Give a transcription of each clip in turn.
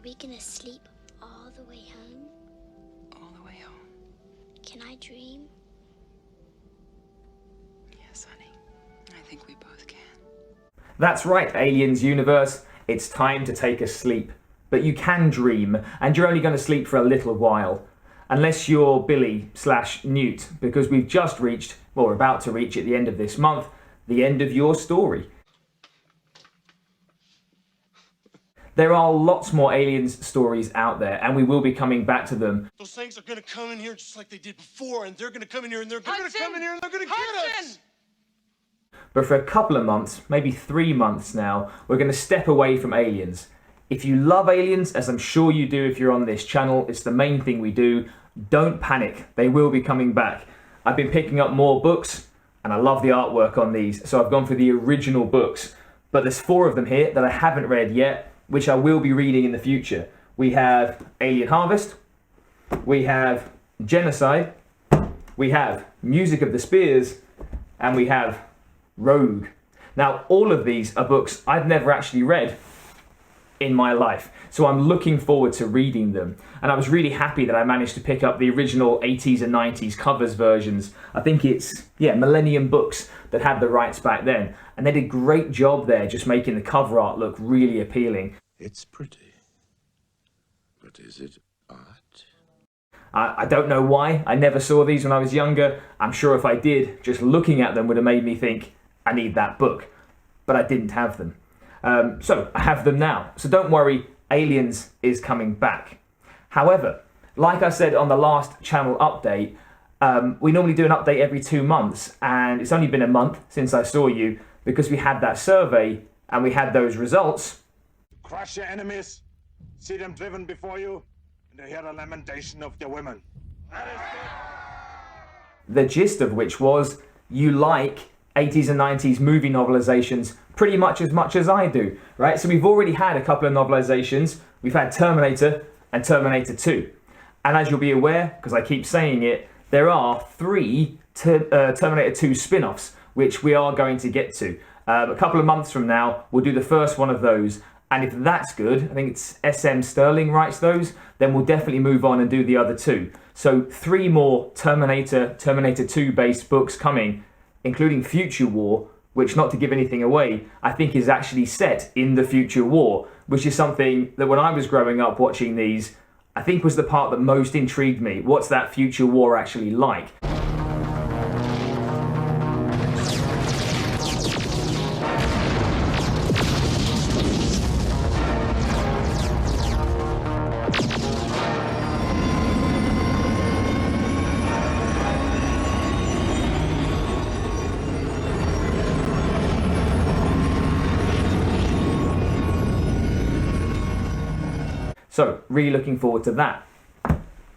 we gonna sleep all the way home? All the way home. Can I dream? Yes, honey. I think we both can. That's right, Aliens universe. It's time to take a sleep. But you can dream, and you're only going to sleep for a little while. Unless you're Billy/Newt, because we've just reached, or about to reach at the end of this month, the end of your story. There are lots more Aliens stories out there, and we will be coming back to them. Those things are gonna come in here just like they did before, and they're gonna come in here, and they're gonna come in here, and they're gonna get us! But for a couple of months, maybe 3 months now, we're going to step away from Aliens. If you love Aliens, as I'm sure you do if you're on this channel, it's the main thing we do, don't panic, they will be coming back. I've been picking up more books, and I love the artwork on these, so I've gone for the original books. But there's 4 of them here that I haven't read yet, which I will be reading in the future. We have Alien Harvest, we have Genocide, we have Music of the Spears, and we have Rogue. Now, all of these are books I've never actually read in my life, so I'm looking forward to reading them. And I was really happy that I managed to pick up the original 80s and 90s covers versions. I think it's, Millennium Books that had the rights back then. And they did a great job there, just making the cover art look really appealing. It's pretty, but is it art? I don't know why. I never saw these when I was younger. I'm sure if I did, just looking at them would have made me think, I need that book. But I didn't have them. So I have them now. So don't worry, Aliens is coming back. However, like I said on the last channel update, we normally do an update every 2 months, and it's only been a month since I saw you because we had that survey and we had those results. Crush your enemies, see them driven before you, and hear the lamentation of their women. The gist of which was you like 80s and 90s movie novelizations pretty much as I do, right? So we've already had a couple of novelizations. We've had Terminator and Terminator 2. And as you'll be aware, because I keep saying it, there are 3 Terminator 2 spin-offs, which we are going to get to. A couple of months from now, we'll do the first one of those. And if that's good, I think it's SM Sterling writes those, then we'll definitely move on and do the other 2. So 3 more Terminator 2 based books coming, including Future War, which, not to give anything away, I think is actually set in the Future War, which is something that when I was growing up watching these, I think was the part that most intrigued me. What's that Future War actually like? So, really looking forward to that.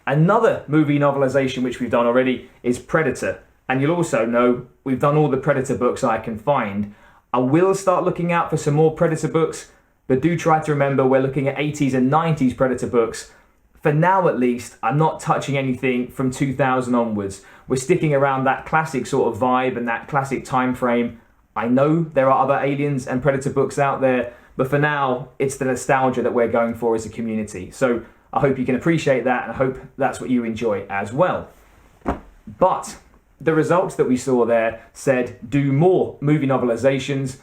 Another movie novelization which we've done already is Predator. And you'll also know we've done all the Predator books I can find. I will start looking out for some more Predator books, but do try to remember we're looking at 80s and 90s Predator books. For now at least, I'm not touching anything from 2000 onwards. We're sticking around that classic sort of vibe and that classic time frame. I know there are other Aliens and Predator books out there, but for now, it's the nostalgia that we're going for as a community. So I hope you can appreciate that, and I hope that's what you enjoy as well. But the results that we saw there said do more movie novelizations,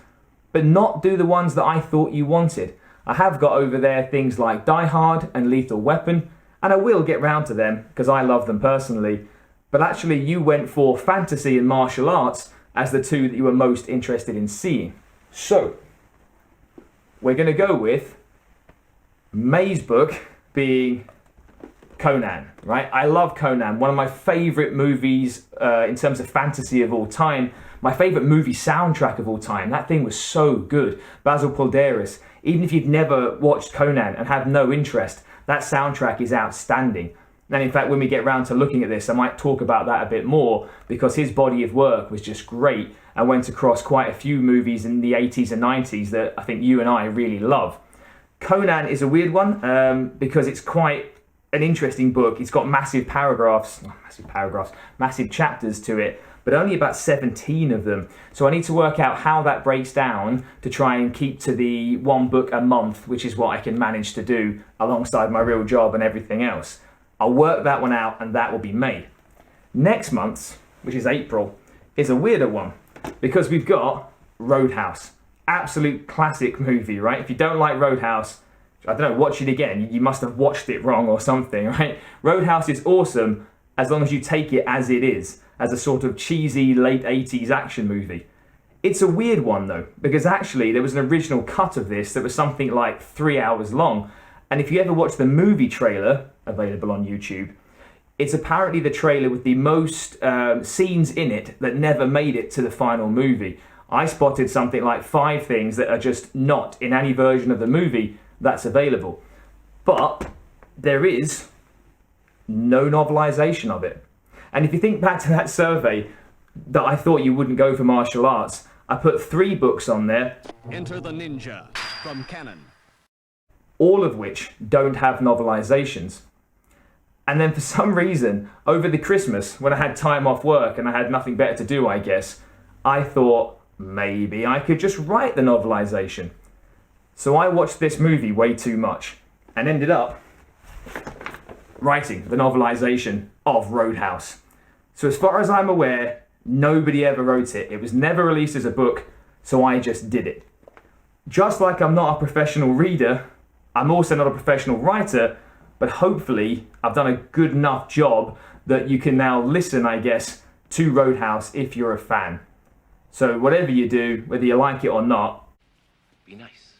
but not do the ones that I thought you wanted. I have got over there things like Die Hard and Lethal Weapon, and I will get round to them because I love them personally. But actually you went for fantasy and martial arts as the 2 that you were most interested in seeing. So we're going to go with May's book being Conan, right? I love Conan, one of my favourite movies in terms of fantasy of all time. My favourite movie soundtrack of all time. That thing was so good. Basil Poledouris. Even if you've never watched Conan and have no interest, that soundtrack is outstanding. And in fact, when we get round to looking at this, I might talk about that a bit more because his body of work was just great and went across quite a few movies in the 80s and 90s that I think you and I really love. Conan is a weird one because it's quite an interesting book. It's got massive chapters to it, but only about 17 of them. So I need to work out how that breaks down to try and keep to the one book a month, which is what I can manage to do alongside my real job and everything else. I'll work that one out, and that will be May. Next month, which is April, is a weirder one because we've got Roadhouse. Absolute classic movie, right? If you don't like Roadhouse, I don't know, watch it again. You must have watched it wrong or something, right? Roadhouse is awesome as long as you take it as it is, as a sort of cheesy late 80s action movie. It's a weird one though, because actually there was an original cut of this that was something like 3 hours long. And if you ever watch the movie trailer, available on YouTube, it's apparently the trailer with the most scenes in it that never made it to the final movie. I spotted something like 5 things that are just not in any version of the movie that's available. But there is no novelisation of it. And if you think back to that survey that I thought you wouldn't go for martial arts, I put 3 books on there. Enter the Ninja from Canon. All of which don't have novelisations. And then for some reason, over the Christmas, when I had time off work and I had nothing better to do, I guess, I thought maybe I could just write the novelisation. So I watched this movie way too much and ended up writing the novelisation of Roadhouse. So as far as I'm aware, nobody ever wrote it. It was never released as a book, so I just did it. Just like I'm not a professional reader, I'm also not a professional writer, but hopefully I've done a good enough job that you can now listen, I guess, to Roadhouse if you're a fan. So whatever you do, whether you like it or not, Be nice.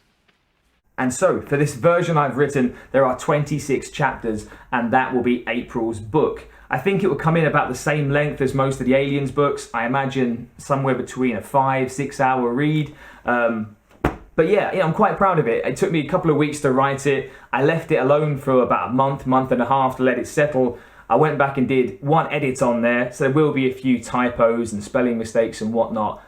and so for this version I've written, there are 26 chapters, and that will be April's book. I think it will come in about the same length as most of the Aliens books. I imagine somewhere between a 5-6 hour read. But yeah, I'm quite proud of it. It took me a couple of weeks to write it. I left it alone for about a month and a half to let it settle. I went back and did 1 edit on there, so there will be a few typos and spelling mistakes and whatnot.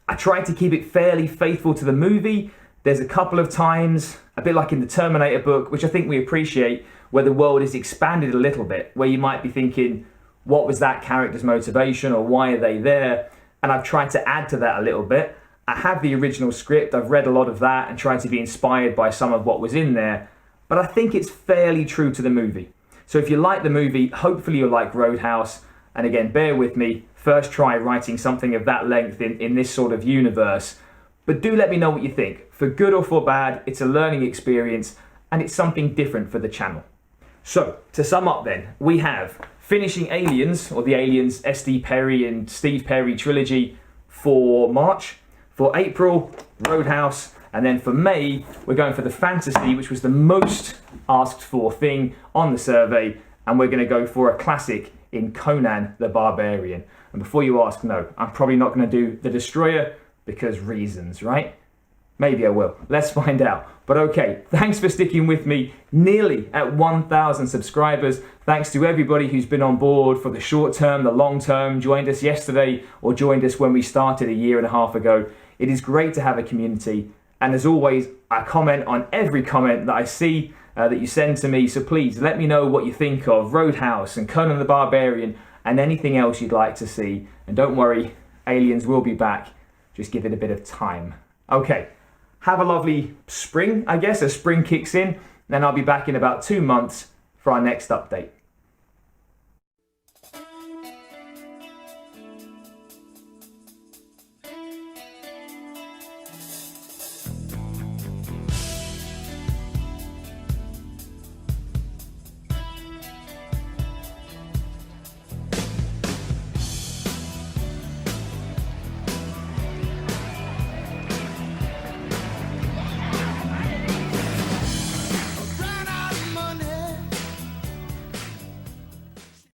I tried to keep it fairly faithful to the movie. There's a couple of times, a bit like in the Terminator book, which I think we appreciate, where the world is expanded a little bit, where you might be thinking, what was that character's motivation, or why are they there? And I've tried to add to that a little bit. I have the original script, I've read a lot of that and tried to be inspired by some of what was in there, but I think it's fairly true to the movie. So if you like the movie, hopefully you'll like Roadhouse. And again, bear with me, first try writing something of that length in this sort of universe. But do let me know what you think. For good or for bad, it's a learning experience and it's something different for the channel. So, to sum up then, we have finishing Aliens, or the Aliens SD Perry and Steve Perry trilogy for March. For April, Roadhouse, and then for May, we're going for the fantasy, which was the most asked for thing on the survey, and we're going to go for a classic in Conan the Barbarian. And before you ask, no, I'm probably not going to do The Destroyer, because reasons, right? Maybe I will. Let's find out. But okay, thanks for sticking with me, nearly at 1,000 subscribers. Thanks to everybody who's been on board for the short term, the long term, joined us yesterday, or joined us when we started 1.5 years ago. It is great to have a community. And as always, I comment on every comment that I see that you send to me. So please let me know what you think of Roadhouse and Conan the Barbarian and anything else you'd like to see. And don't worry, Aliens will be back. Just give it a bit of time. Okay, have a lovely spring, I guess, as spring kicks in. Then I'll be back in about 2 months for our next update.